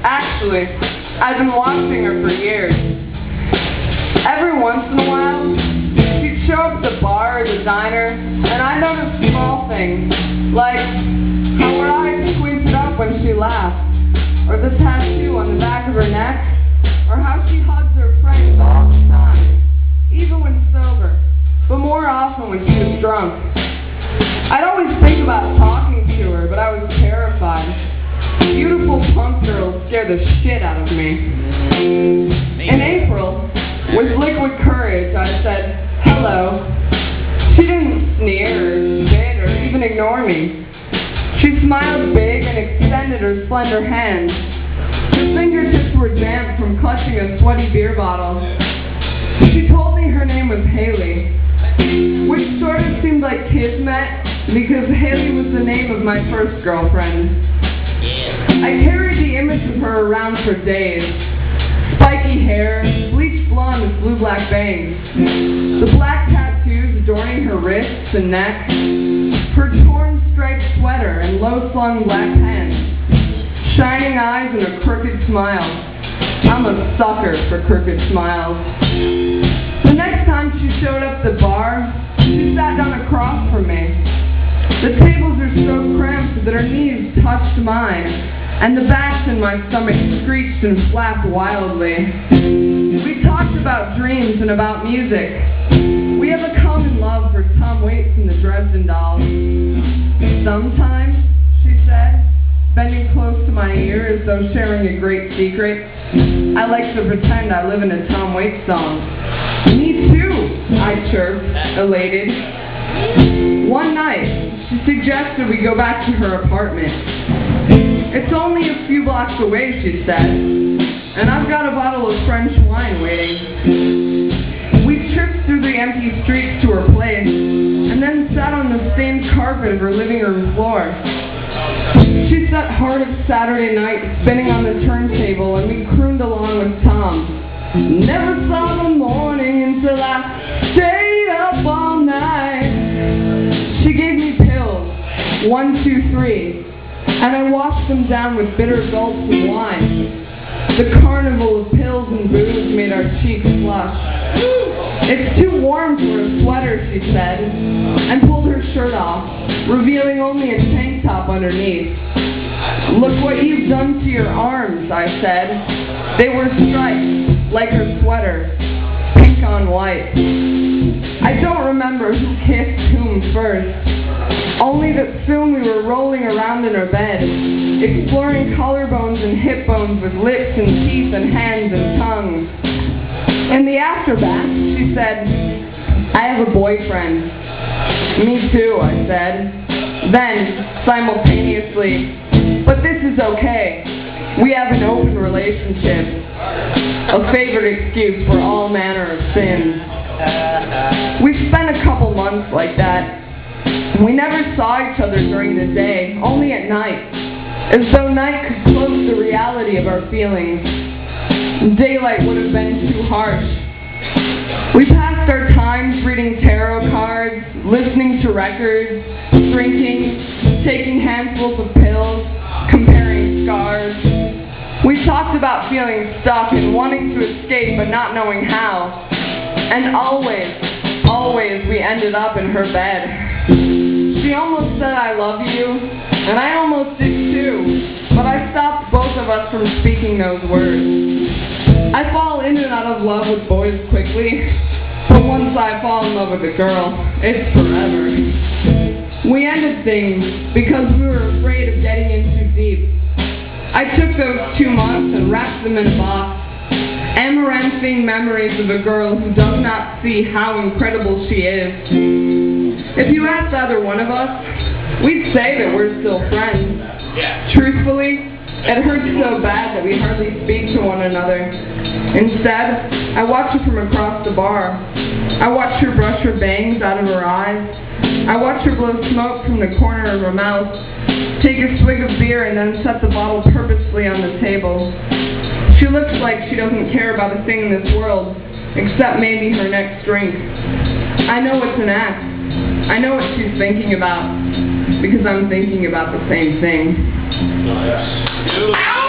Actually, I've been watching her for years. Every once in a while, she'd show up at the bar or the diner, and I'd notice small things, like how her eyes squinted up when she laughed, or the tattoo on the back of her neck, or how she hugs her friends all the time, even when sober, but more often when she was drunk. I'd always think about talking to her, but I was terrified. Beautiful punk girls scared the shit out of me. In April, with liquid courage, I said, "Hello." She didn't sneer or spit or even ignore me. She smiled big and extended her slender hand. Her fingertips were damp from clutching a sweaty beer bottle. She told me her name was Haley, which sort of seemed like kismet because Haley was the name of my first girlfriend. I carried the image of her around for days. Spiky hair, bleached blonde with blue-black bangs, the black tattoos adorning her wrists and neck, her torn striped sweater and low-slung black pants, shining eyes and a crooked smile. I'm a sucker for crooked smiles. The next time she showed up at the bar, she sat down across from me. The tables are so cramped that her knees touched mine, and the backs in my stomach screeched and flapped wildly. We talked about dreams and about music. We have a common love for Tom Waits and the Dresden Dolls. Sometimes, she said, bending close to my ear as though sharing a great secret, I like to pretend I live in a Tom Waits song. Me too, I chirped, elated. One night, she suggested we go back to her apartment. It's only a few blocks away, she said, and I've got a bottle of French wine waiting. We tripped through the empty streets to her place, and then sat on the stained carpet of her living room floor. She set Heart of Saturday Night spinning on the turntable, and we crooned along with Tom. Never saw the morning until I stayed up all night. She gave me pills, 1, 2, 3, and I washed them down with bitter gulps of wine. The carnival of pills and booze made our cheeks flush. It's too warm for a sweater, she said, and pulled her shirt off, revealing only a tank top underneath. Look what you've done to your arms, I said. They were striped, like her sweater, pink on white. I don't remember who kissed whom first, only that soon we were rolling around in her bed, exploring collarbones and hip bones with lips and teeth and hands and tongues. In the aftermath, she said, I have a boyfriend. Me too, I said. Then, simultaneously, but this is okay. We have an open relationship. A favorite excuse for all manner of sins. We spent a couple months like that. We never saw each other during the day, only at night, as though night could cloak the reality of our feelings. Daylight would have been too harsh. We passed our times reading tarot cards, listening to records, drinking, taking handfuls of pills, comparing scars. We talked about feeling stuck and wanting to escape but not knowing how. And always we ended up in her bed. She almost said I love you, and I almost did too, but I stopped both of us from speaking those words. I fall in and out of love with boys quickly, but once I fall in love with a girl, it's forever. We ended things because we were afraid of getting in too deep. I took those 2 months and wrapped them in a box, amaranthine memories of a girl who does not see how incredible she is. If you asked either one of us, we'd say that we're still friends. Truthfully, it hurts so bad that we hardly speak to one another. Instead, I watch her from across the bar. I watch her brush her bangs out of her eyes. I watch her blow smoke from the corner of her mouth, take a swig of beer, and then set the bottle purposefully on the table. She looks like she doesn't care about a thing in this world, except maybe her next drink. I know it's an act. I know what she's thinking about, because I'm thinking about the same thing. Ow!